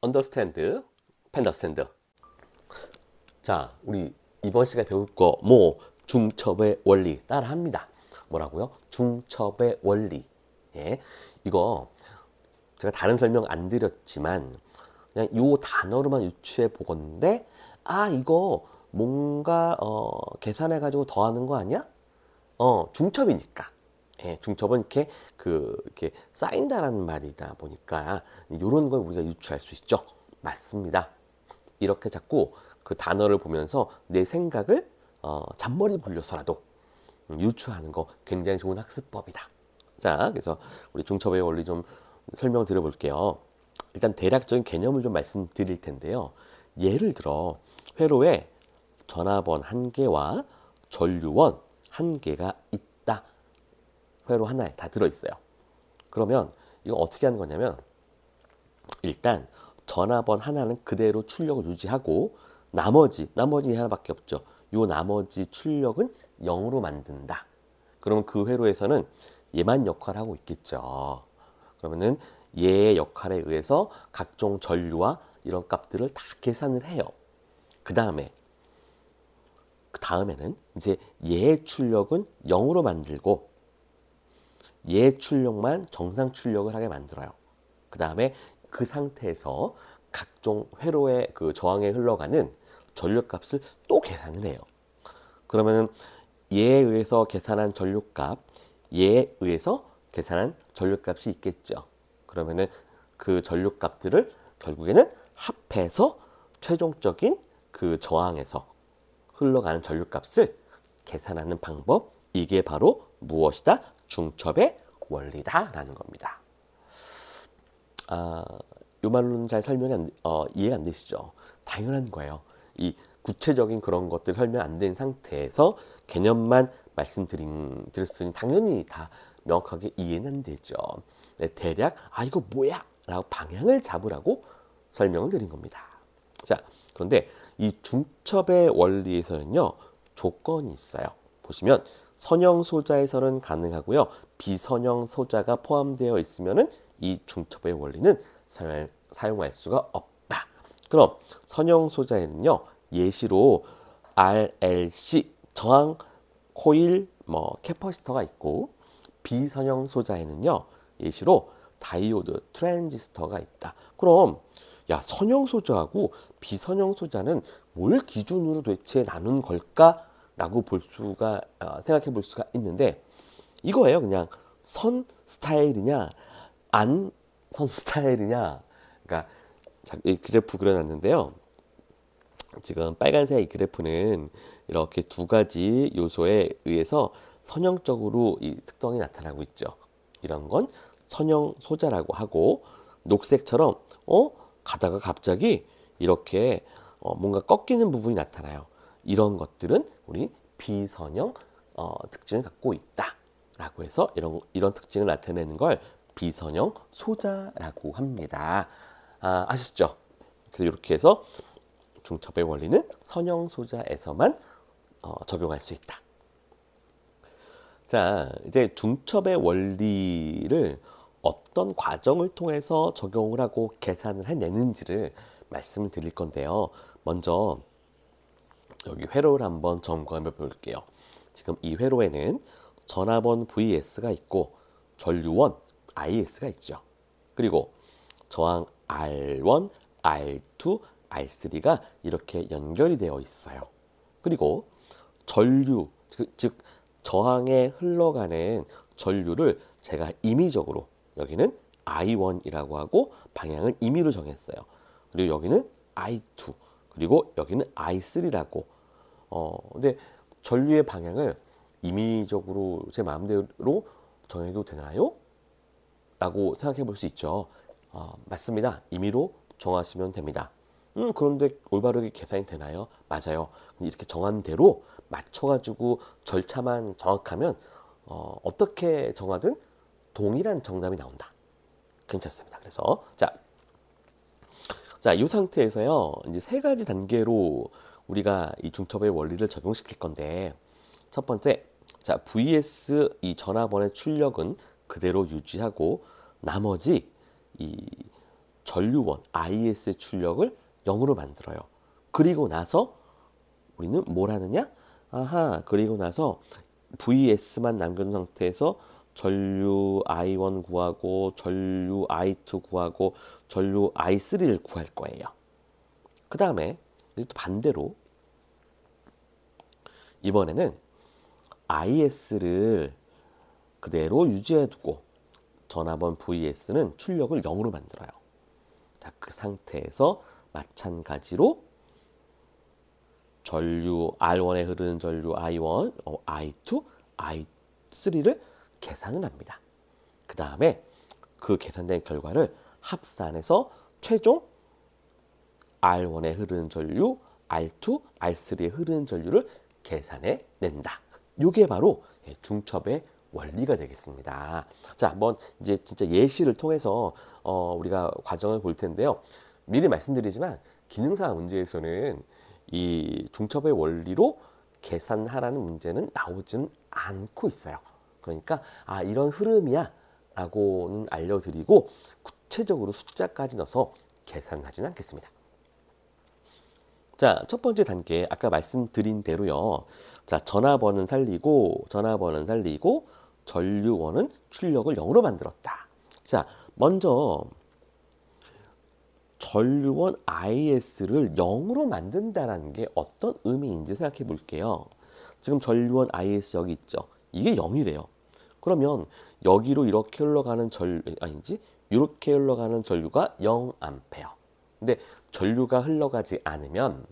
understand, 펜더스탠드. 자, 우리 이번 시간에 배울 거 뭐 중첩의 원리 따라 합니다. 뭐라고요? 중첩의 원리. 예, 이거 제가 다른 설명 안 드렸지만 그냥 요 단어로만 유추해 보건데, 아 이거 뭔가 계산해 가지고 더하는 거 아니야? 중첩이니까. 예, 중첩은 이렇게 쌓인다라는 말이다 보니까 이런 걸 우리가 유추할 수 있죠. 맞습니다. 이렇게 자꾸 그 단어를 보면서 내 생각을 잔머리 굴려서라도 유추하는 거 굉장히 좋은 학습법이다. 자, 그래서 우리 중첩의 원리 좀 설명드려 볼게요. 일단 대략적인 개념을 좀 말씀드릴 텐데요. 예를 들어 회로에 전화번 한 개와 전류원 한 개가 있다. 회로 하나에 다 들어있어요. 그러면 이거 어떻게 하는 거냐면, 일단 전화번 하나는 그대로 출력을 유지하고 나머지 하나밖에 없죠. 요 나머지 출력은 0으로 만든다. 그러면 그 회로에서는 얘만 역할을 하고 있겠죠. 그러면은 얘의 역할에 의해서 각종 전류와 이런 값들을 다 계산을 해요. 그 다음에는 이제 얘의 출력은 0으로 만들고 얘 출력만 정상 출력을 하게 만들어요. 그 다음에 그 상태에서 각종 회로의 그 저항에 흘러가는 전류값을 또 계산을 해요. 그러면은 얘에 의해서 계산한 전류값, 얘에 의해서 계산한 전류값이 있겠죠. 그러면은 그 전류값들을 결국에는 합해서 최종적인 그 저항에서 흘러가는 전류값을 계산하는 방법, 이게 바로 무엇이다? 중첩의 원리다라는 겁니다. 이 말로는 잘 이해가 안 되시죠? 당연한 거예요. 이 구체적인 그런 것들 설명 안 된 상태에서 개념만 말씀드렸으니 당연히 다 명확하게 이해는 안 되죠. 네, 대략 이거 뭐야? 라고 방향을 잡으라고 설명을 드린 겁니다. 자, 그런데 이 중첩의 원리에서는요, 조건이 있어요. 보시면 선형 소자에서는 가능하고요, 비선형 소자가 포함되어 있으면은 이 중첩의 원리는 사용할 수가 없다. 그럼 선형 소자에는요, 예시로 RLC 저항 코일 캐퍼시터가 있고, 비선형 소자에는요 예시로 다이오드 트랜지스터가 있다. 그럼 야, 선형 소자하고 비선형 소자는 뭘 기준으로 도대체 나눈 걸까라고 생각해 볼 수가 있는데, 이거예요. 그냥 선 스타일이냐 안 선 스타일이냐. 그러니까 이 그래프 그려놨는데요. 지금 빨간색 이 그래프는 이렇게 두 가지 요소에 의해서 선형적으로 이 특성이 나타나고 있죠. 이런 건 선형 소자라고 하고, 녹색처럼 가다가 갑자기 이렇게 뭔가 꺾이는 부분이 나타나요. 이런 것들은 우리 비선형 특징을 갖고 있다라고 해서 이런 특징을 나타내는 걸 비선형 소자라고 합니다. 아시죠? 그래서 이렇게 해서 중첩의 원리는 선형 소자에서만 적용할 수 있다. 자, 이제 중첩의 원리를 어떤 과정을 통해서 적용을 하고 계산을 해내는지를 말씀을 드릴 건데요. 먼저 여기 회로를 한번 점검해 볼게요. 지금 이 회로에는 전화번 VS가 있고 전류원 IS가 있죠. 그리고 저항 R1, R2, R3가 이렇게 연결이 되어 있어요. 그리고 전류, 즉 저항에 흘러가는 전류를 제가 임의적으로 여기는 I1이라고 하고 방향을 임의로 정했어요. 그리고 여기는 I2, 그리고 여기는 I3라고. 근데 전류의 방향을 임의적으로 제 마음대로 정해도 되나요? 라고 생각해 볼 수 있죠. 맞습니다. 임의로 정하시면 됩니다. 그런데 올바르게 계산이 되나요? 맞아요. 이렇게 정한 대로 맞춰가지고 절차만 정확하면 어떻게 정하든 동일한 정답이 나온다. 괜찮습니다. 그래서 이 상태에서요, 이제 세 가지 단계로 우리가 이 중첩의 원리를 적용시킬 건데, 첫 번째, VS 이 전화번의 출력은 그대로 유지하고 나머지 이 전류원 IS의 출력을 0으로 만들어요. 그리고 나서 우리는 뭘 하느냐? 그리고 나서 VS만 남겨둔 상태에서 전류 I1 구하고 전류 I2 구하고 전류 I3를 구할 거예요. 그 다음에 또 반대로 이번에는 IS를 그대로 유지해두고 전압원 VS는 출력을 0으로 만들어요. 자, 그 상태에서 마찬가지로 전류 R1에 흐르는 전류 I1, I2, I3를 계산을 합니다. 그 다음에 그 계산된 결과를 합산해서 최종 R1에 흐르는 전류, R2, R3에 흐르는 전류를 계산해 낸다. 이게 바로 중첩의 원리가 되겠습니다. 자, 한번 이제 진짜 예시를 통해서 우리가 과정을 볼 텐데요. 미리 말씀드리지만 기능사 문제에서는 이 중첩의 원리로 계산하라는 문제는 나오지는 않고 있어요. 그러니까 이런 흐름이야 라고는 알려드리고 구체적으로 숫자까지 넣어서 계산하지는 않겠습니다. 자, 첫 번째 단계 아까 말씀드린 대로요. 자, 전압원은 살리고 전류원은 출력을 0으로 만들었다. 자, 먼저 전류원 IS를 0으로 만든다는 게 어떤 의미인지 생각해 볼게요. 지금 전류원 IS 여기 있죠. 이게 0이래요. 그러면 여기로 이렇게 흘러가는 이렇게 흘러가는 전류가 0A. 근데 전류가 흘러가지 않으면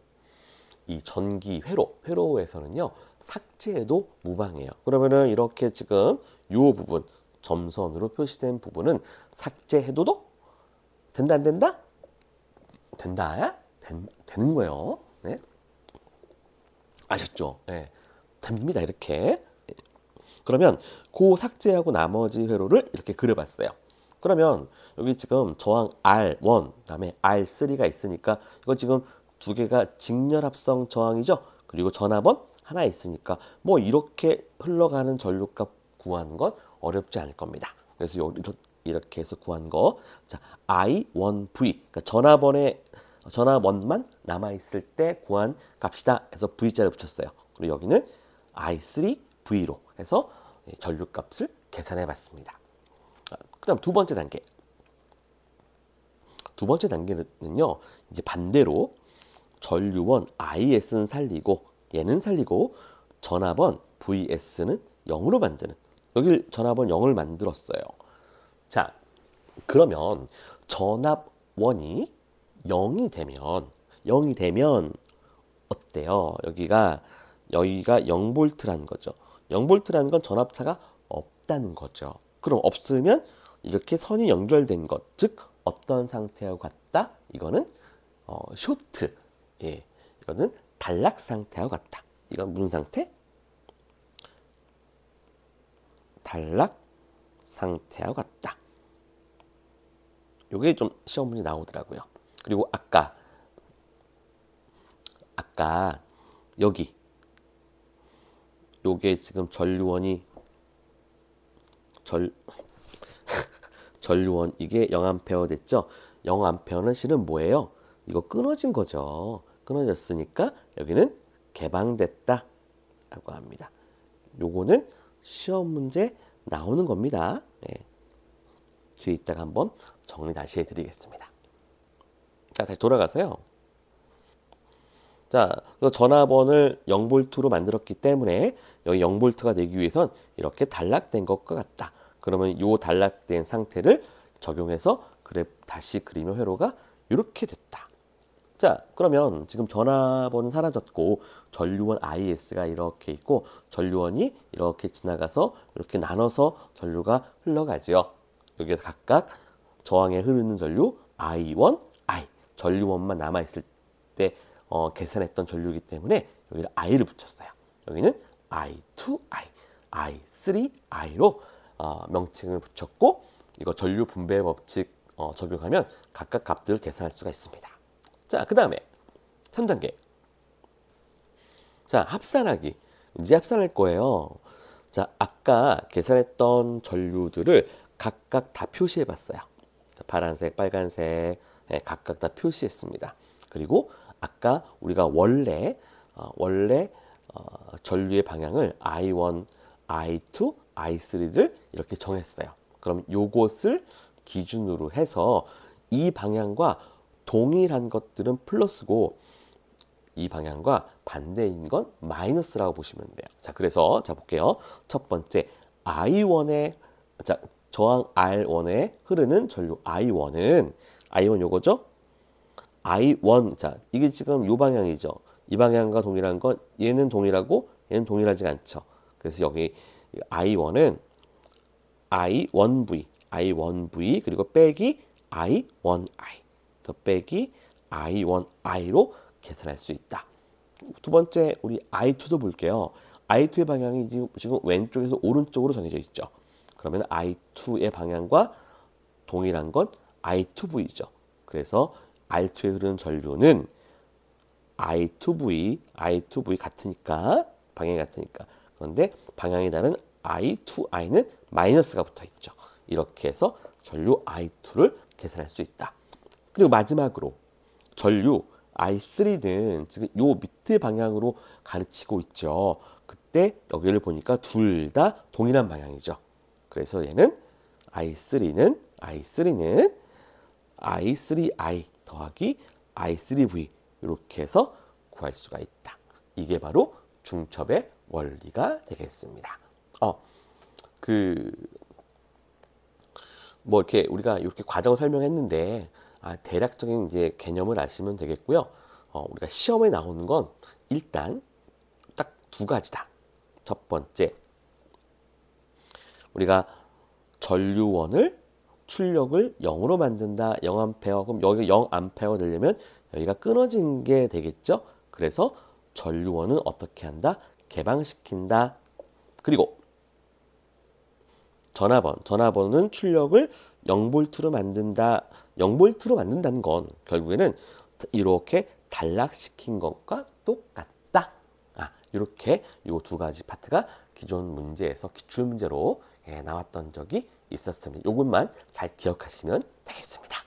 이 전기 회로에서는요 삭제해도 무방해요. 그러면은 이렇게 지금 이 부분 점선으로 표시된 부분은 삭제해도 된다 안 된다? 된다? 되는 거예요. 네. 아셨죠? 네. 됩니다. 이렇게. 그러면 그 삭제하고 나머지 회로를 이렇게 그려봤어요. 그러면 여기 지금 저항 R1, 그다음에 R3가 있으니까 이거 지금 두 개가 직렬합성 저항이죠. 그리고 전압원 하나 있으니까 뭐 이렇게 흘러가는 전류값 구하는 건 어렵지 않을 겁니다. 그래서 이렇게 해서 구한 거, 자 I1V, 그러니까 전압원만 남아 있을 때 구한 값이다. 해서 V자를 붙였어요. 그리고 여기는 I3V로 해서 전류값을 계산해봤습니다. 그다음 두 번째 단계. 두 번째 단계는요, 이제 반대로 전류원 IS는 살리고 얘는 살리고 전압원 VS는 0으로 만드는, 여기 전압원 0을 만들었어요. 자, 그러면 전압원이 0이 되면 어때요? 여기가 0V라는 거죠. 0V라는 건 전압차가 없다는 거죠. 그럼 없으면 이렇게 선이 연결된 것, 즉 어떤 상태하고 같다? 이거는 쇼트, 이거는 단락 상태하고 같다. 이건 무슨 상태? 단락 상태하고 같다. 요게 좀 시험 문제 나오더라고요. 그리고 아까 여기 요게 지금 전류원 이게 0A 됐죠? 0A는 실은 뭐예요? 이거 끊어진 거죠. 끊어졌으니까 여기는 개방됐다 라고 합니다. 요거는 시험 문제 나오는 겁니다. 뒤에 있다가 한번 정리 다시 해드리겠습니다. 자, 다시 돌아가서요. 자, 그래서 전압원을 0V로 만들었기 때문에 여기 0V가 되기 위해선 이렇게 단락된 것과 같다. 그러면 이 단락된 상태를 적용해서 다시 그리면 회로가 이렇게 됐다. 자, 그러면 지금 전압원은 사라졌고 전류원 IS가 이렇게 있고 전류원이 이렇게 지나가서 이렇게 나눠서 전류가 흘러가지요. 여기에서 각각 저항에 흐르는 전류 I1, I, 전류원만 남아있을 때 계산했던 전류이기 때문에 여기다 I를 붙였어요. 여기는 I2, I, I3, I로 명칭을 붙였고 이거 전류 분배 법칙 적용하면 각각 값들을 계산할 수가 있습니다. 자, 그 다음에 3단계. 자, 합산하기. 이제 합산할 거예요. 자, 아까 계산했던 전류들을 각각 다 표시해 봤어요. 자, 파란색, 빨간색 각각 다 표시했습니다. 그리고 아까 우리가 원래 전류의 방향을 I1, I2, I3를 이렇게 정했어요. 그럼 요것을 기준으로 해서 이 방향과 동일한 것들은 플러스고 이 방향과 반대인 건 마이너스라고 보시면 돼요. 자, 그래서 자 볼게요. 첫 번째 I1의 저항 R1에 흐르는 전류 I1 요거죠? I1 자, 이게 지금 요 방향이죠. 이 방향과 동일한 건 얘는 동일하고 얘는 동일하지 않죠. 그래서 여기 I1은 I1V 그리고 빼기 I1I 더 빼기 I1I로 계산할 수 있다. 두 번째 우리 I2도 볼게요. I2의 방향이 지금 왼쪽에서 오른쪽으로 정해져 있죠. 그러면 I2의 방향과 동일한 건 I2V죠. 그래서 R2에 흐르는 전류는 I2V 같으니까 방향이 같으니까 그런데 방향이 다른 I2I는 마이너스가 붙어 있죠. 이렇게 해서 전류 I2를 계산할 수 있다. 그리고 마지막으로 전류 I3는 지금 요 밑에 방향으로 가르치고 있죠. 그때 여기를 보니까 둘 다 동일한 방향이죠. 그래서 얘는 I3는 I3I 더하기 I3V 이렇게 해서 구할 수가 있다. 이게 바로 중첩의 원리가 되겠습니다. 뭐 이렇게 우리가 이렇게 과정을 설명했는데 대략적인 이제 개념을 아시면 되겠고요. 우리가 시험에 나오는 건 일단 딱 두 가지다. 첫 번째, 우리가 전류원을 출력을 0으로 만든다. 0A. 그럼 여기 0A 되려면 여기가 끊어진 게 되겠죠. 그래서 전류원은 어떻게 한다? 개방시킨다. 그리고 전화번은 출력을 0V로 만든다. 0V로 만든다는 건 결국에는 이렇게 단락시킨 것과 똑같다. 이렇게 이 두 가지 파트가 기존 문제에서 기출문제로 나왔던 적이 있었습니다. 이것만 잘 기억하시면 되겠습니다.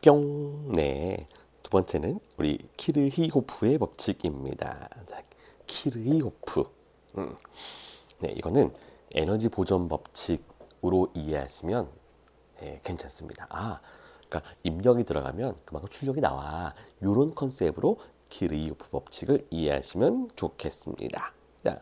뿅. 네. 두 번째는 우리 키르히호프의 법칙입니다. 키르히호프. 네, 이거는 에너지 보존 법칙으로 이해하시면 괜찮습니다. 그러니까 입력이 들어가면 그만큼 출력이 나와. 이런 컨셉으로 키르히호프 법칙을 이해하시면 좋겠습니다. 자,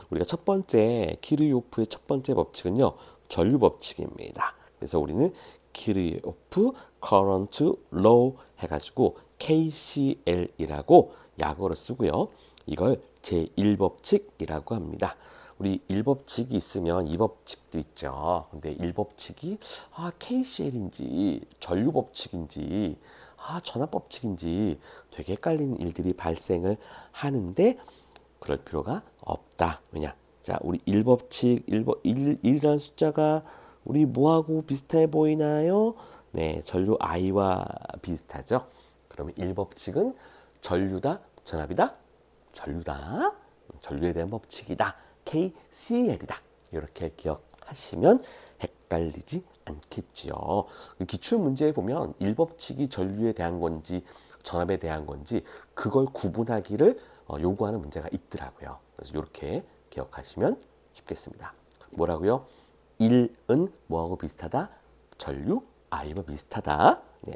우리가 첫 번째 키르히호프의 첫 번째 법칙은요, 전류 법칙입니다. 그래서 우리는 키르히호프 커런트 로우 해가지고 KCL이라고 약어로 쓰고요. 이걸 제1법칙이라고 합니다. 우리 1법칙이 있으면 2법칙도 있죠. 근데 1법칙이 KCL인지 전류법칙인지 전압법칙인지 되게 헷갈리는 일들이 발생을 하는데 그럴 필요가 없다. 왜냐? 자, 우리 1법칙 1이라는 숫자가 우리 뭐하고 비슷해 보이나요? 네, 전류 I와 비슷하죠. 그러면 1법칙은 전류다, 전압이다, 전류다, 전류에 대한 법칙이다, KCL이다. 이렇게 기억하시면 헷갈리지 않겠지요. 기출 문제에 보면 1법칙이 전류에 대한 건지 전압에 대한 건지 그걸 구분하기를 요구하는 문제가 있더라고요. 그래서 이렇게 기억하시면 쉽겠습니다. 뭐라고요? 1은 뭐하고 비슷하다? 전류 I와 비슷하다. 네.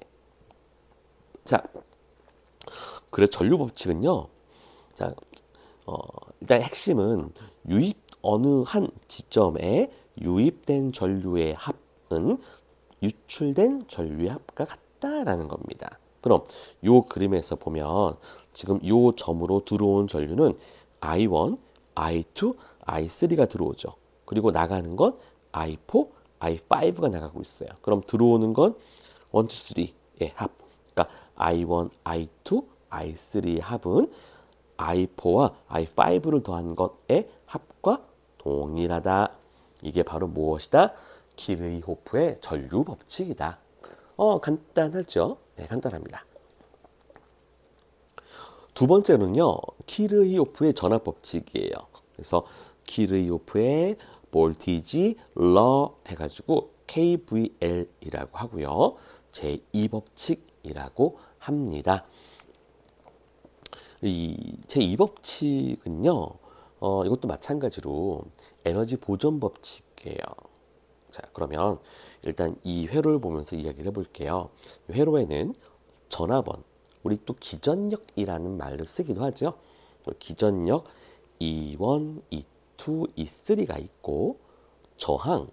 자, 그래서 전류 법칙은요. 자, 일단 핵심은 어느 한 지점에 유입된 전류의 합은 유출된 전류의 합과 같다라는 겁니다. 그럼 요 그림에서 보면 지금 요 점으로 들어온 전류는 I1, I2, I3가 들어오죠. 그리고 나가는 건 I4, I5가 나가고 있어요. 그럼 들어오는 건 1, 2, 3의 합. 그러니까 I1, I2, I3의 합은 I4와 I5를 더한 것의 합과 동일하다. 이게 바로 무엇이다? 키르히호프의 전류 법칙이다. 간단하죠? 네, 간단합니다. 두 번째는요, 키르히호프의 전압 법칙이에요. 그래서 키르히호프의 볼티지 러 해가지고 KVL이라고 하고요. 제2법칙이라고 합니다. 이 제2법칙은요. 이것도 마찬가지로 에너지 보존 법칙이에요. 자, 그러면 일단 이 회로를 보면서 이야기를 해볼게요. 이 회로에는 전압원, 우리 또 기전력이라는 말을 쓰기도 하죠. 기전력 E1, E2, E3가 있고 저항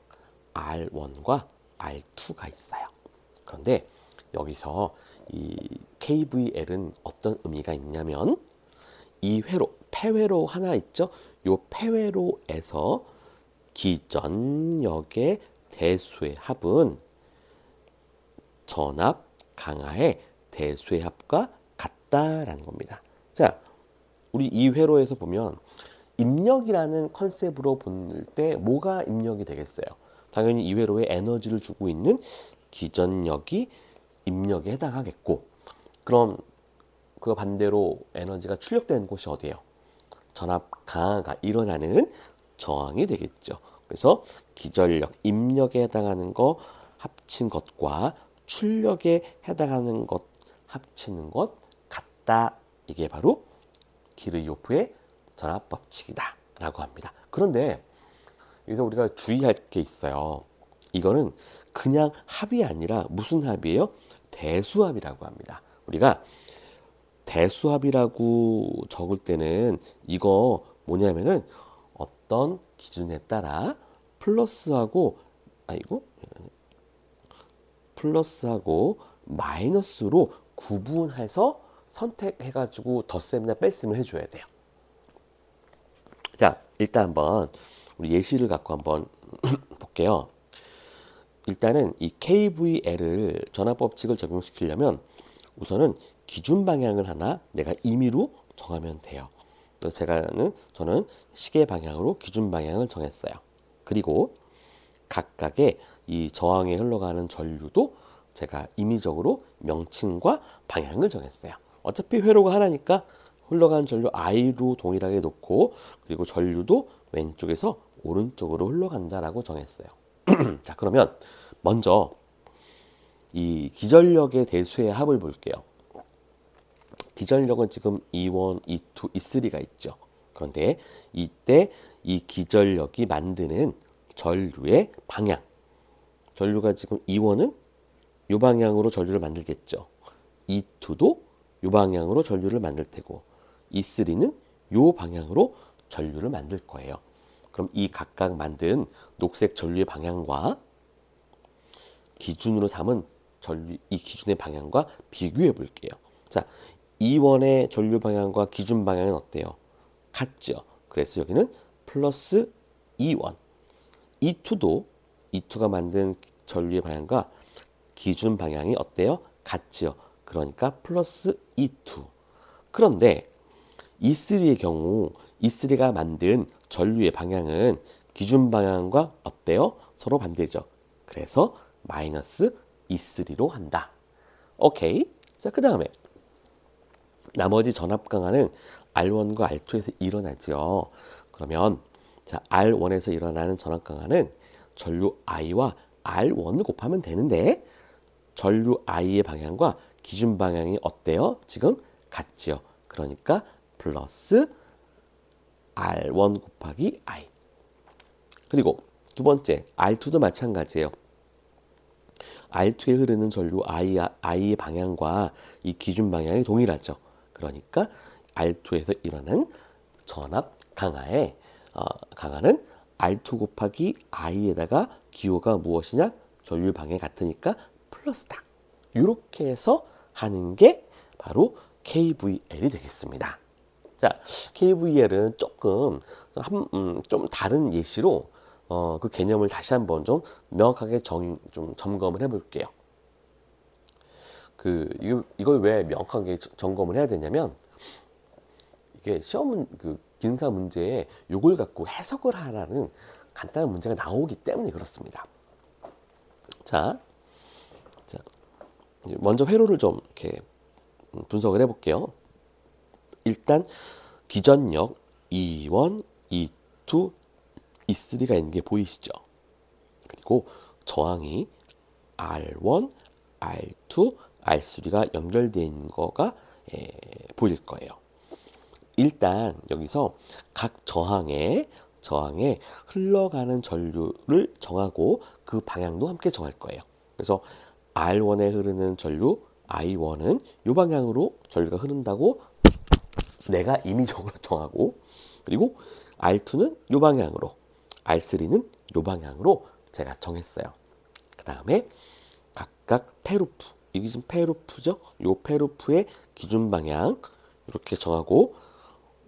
R1과 R2가 있어요. 그런데 여기서 이 KVL은 어떤 의미가 있냐면 이 회로, 폐회로 하나 있죠. 이 폐회로에서 기전력의 대수의 합은 전압 강하의 대수의 합과 같다라는 겁니다. 자, 우리 이 회로에서 보면 입력이라는 컨셉으로 볼 때 뭐가 입력이 되겠어요? 당연히 이 회로에 에너지를 주고 있는 기전력이 입력에 해당하겠고, 그럼 그 반대로 에너지가 출력되는 곳이 어디예요? 전압 강화가 일어나는 저항이 되겠죠. 그래서 기전력, 입력에 해당하는 거 합친 것과 출력에 해당하는 것 합치는 것 같다. 이게 바로 기르요프의 전압 법칙이다 라고 합니다. 그런데 여기서 우리가 주의할 게 있어요. 이거는 그냥 합이 아니라 무슨 합이에요? 대수합이라고 합니다. 우리가 대수합이라고 적을 때는 이거 뭐냐면은 어떤 기준에 따라 플러스하고 마이너스로 구분해서 선택해가지고 덧셈이나 뺄셈을 해줘야 돼요. 자, 일단 한번 우리 예시를 갖고 한번 볼게요. 일단은 이 KVL을 전압법칙을 적용시키려면 우선은 기준 방향을 하나 내가 임의로 정하면 돼요. 그래서 저는 시계 방향으로 기준 방향을 정했어요. 그리고 각각의 이 저항에 흘러가는 전류도 제가 임의적으로 명칭과 방향을 정했어요. 어차피 회로가 하나니까 흘러가는 전류 I로 동일하게 놓고, 그리고 전류도 왼쪽에서 오른쪽으로 흘러간다라고 정했어요. 자, 그러면 먼저 이 기전력의 대수의 합을 볼게요. 기전력은 지금 E1, E2, E3가 있죠. 그런데 이때 이 기전력이 만드는 전류의 방향, 전류가 지금 E1은 이 방향으로 전류를 만들겠죠. E2도 이 방향으로 전류를 만들 테고, E3는 이 방향으로 전류를 만들 거예요. 그럼 이 각각 만든 녹색 전류의 방향과 기준으로 삼은 전류, 이 기준의 방향과 비교해 볼게요. 자, E1의 전류 방향과 기준 방향은 어때요? 같죠. 그래서 여기는 플러스 E1. E2가 만든 전류의 방향과 기준 방향이 어때요? 같죠. 그러니까 플러스 E2. 그런데 E3의 경우 E3가 만든 전류의 방향은 기준 방향과 어때요? 서로 반대죠. 그래서 마이너스 E3로 한다. 오케이. 자, 그 다음에 나머지 전압 강화는 R1과 R2에서 일어나죠. 그러면 자, R1에서 일어나는 전압 강화는 전류 I와 R1을 곱하면 되는데, 전류 I의 방향과 기준 방향이 어때요? 지금 같죠. 그러니까 플러스 R1 곱하기 I. 그리고 두 번째 R2도 마찬가지예요. R2에 흐르는 전류 I의 방향과 이 기준 방향이 동일하죠. 그러니까 R2에서 일어난 전압 강화는 R2 곱하기 I에다가 기호가 무엇이냐? 전류 방향이 같으니까 플러스다. 이렇게 해서 하는 게 바로 KVL이 되겠습니다. 자, KVL은 좀 다른 예시로 그 개념을 다시 한번 좀 명확하게 좀 점검을 해볼게요. 이걸 왜 명확하게 점검을 해야 되냐면, 이게 기능사 문제에 이걸 갖고 해석을 하라는 간단한 문제가 나오기 때문에 그렇습니다. 자, 먼저 회로를 좀 이렇게 분석을 해볼게요. 일단 기전력 E1, E2, E3가 있는 게 보이시죠? 그리고 저항이 R1, R2, R3가 연결되어 있는 거가 보일 거예요. 일단 여기서 각 저항에 흘러가는 전류를 정하고 그 방향도 함께 정할 거예요. 그래서 R1에 흐르는 전류 I1은 이 방향으로 전류가 흐른다고 내가 임의적으로 정하고, 그리고 R2는 이 방향으로, R3는 이 방향으로 제가 정했어요. 그 다음에 각각 페루프, 이게 지금 페루프죠? 이 페루프의 기준 방향 이렇게 정하고,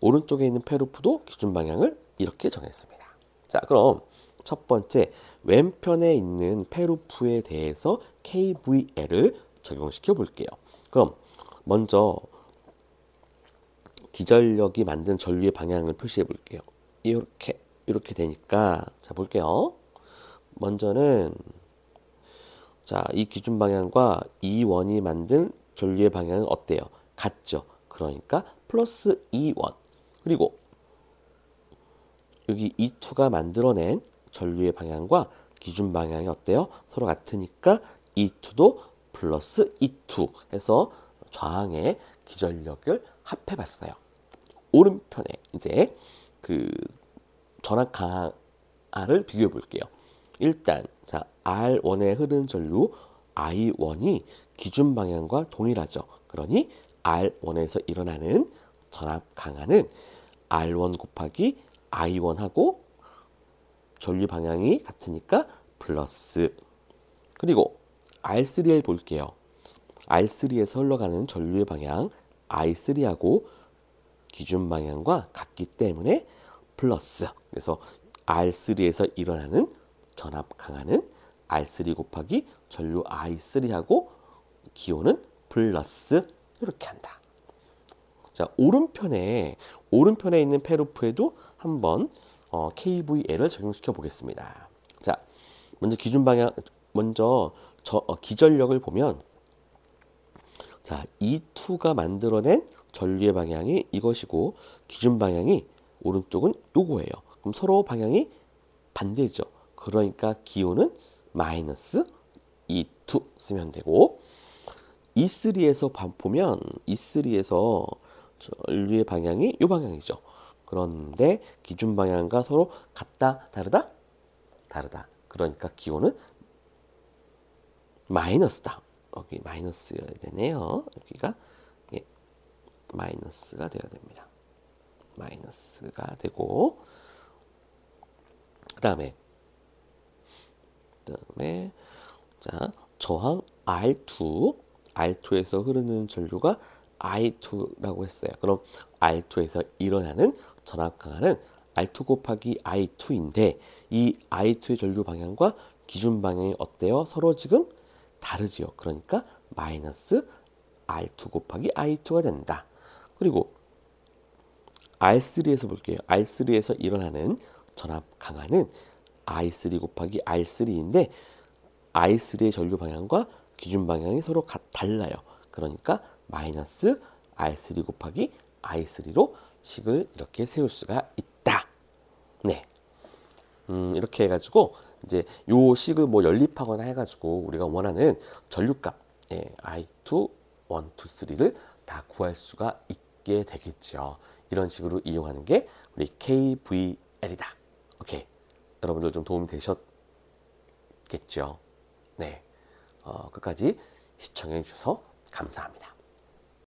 오른쪽에 있는 페루프도 기준 방향을 이렇게 정했습니다. 자, 그럼 첫 번째 왼편에 있는 페루프에 대해서 KVL을 적용시켜 볼게요. 그럼 먼저 기전력이 만든 전류의 방향을 표시해 볼게요. 이렇게 되니까, 자, 볼게요. 먼저는 자, 이 기준 방향과 E1이 만든 전류의 방향은 어때요? 같죠? 그러니까 플러스 E1. 그리고 여기 E2가 만들어낸 전류의 방향과 기준 방향이 어때요? 서로 같으니까 E2도 플러스 E2 해서 좌항의 기전력을 합해봤어요. 오른편에 이제 그 전압 강하를 비교해 볼게요. 일단 자, R1에 흐르는 전류 I1이 기준 방향과 동일하죠. 그러니 R1에서 일어나는 전압 강하는 R1 곱하기 I1하고 전류 방향이 같으니까 플러스. 그리고 R3를 볼게요. R3에서 흘러가는 전류의 방향 I3하고 기준 방향과 같기 때문에 플러스. 그래서 R3에서 일어나는 전압 강하는 R3 곱하기 전류 I3하고 기호는 플러스. 이렇게 한다. 자, 오른편에 있는 페루프에도 한번 KVL을 적용시켜 보겠습니다. 자, 먼저 기전력을 보면, 자, E2가 만들어낸 전류의 방향이 이것이고 기준 방향이 오른쪽은 요거예요. 그럼 서로 방향이 반대죠. 그러니까 기호는 마이너스 E2 쓰면 되고, E3에서 보면 E3에서 전류의 방향이 이 방향이죠. 그런데 기준 방향과 서로 같다, 다르다? 다르다. 그러니까 기호는 마이너스다. 여기 마이너스여야 되네요. 여기가 마이너스가 되어야 됩니다. 마이너스가 되고, 그 다음에 자, 저항 R2에서 흐르는 전류가 I2라고 했어요. 그럼 R2에서 일어나는 전압 강하는 R2 곱하기 I2인데, 이 I2의 전류 방향과 기준 방향이 어때요? 서로 지금 다르지요. 그러니까 마이너스 R2 곱하기 I2가 된다. 그리고 R3에서 볼게요. R3에서 일어나는 전압 강하는 I3 곱하기 R3인데, I3의 전류 방향과 기준 방향이 서로 달라요. 그러니까 마이너스 R3 곱하기 I3로 식을 이렇게 세울 수가 있다. 네. 이렇게 해가지고 이제 요 식을 뭐 연립하거나 해가지고 우리가 원하는 전류값 I2, 1, 2, 3를 다 구할 수가 있게 되겠죠. 이런 식으로 이용하는 게 우리 KVL이다. 오케이. 여러분들 좀 도움이 되셨겠죠? 네. 끝까지 시청해 주셔서 감사합니다.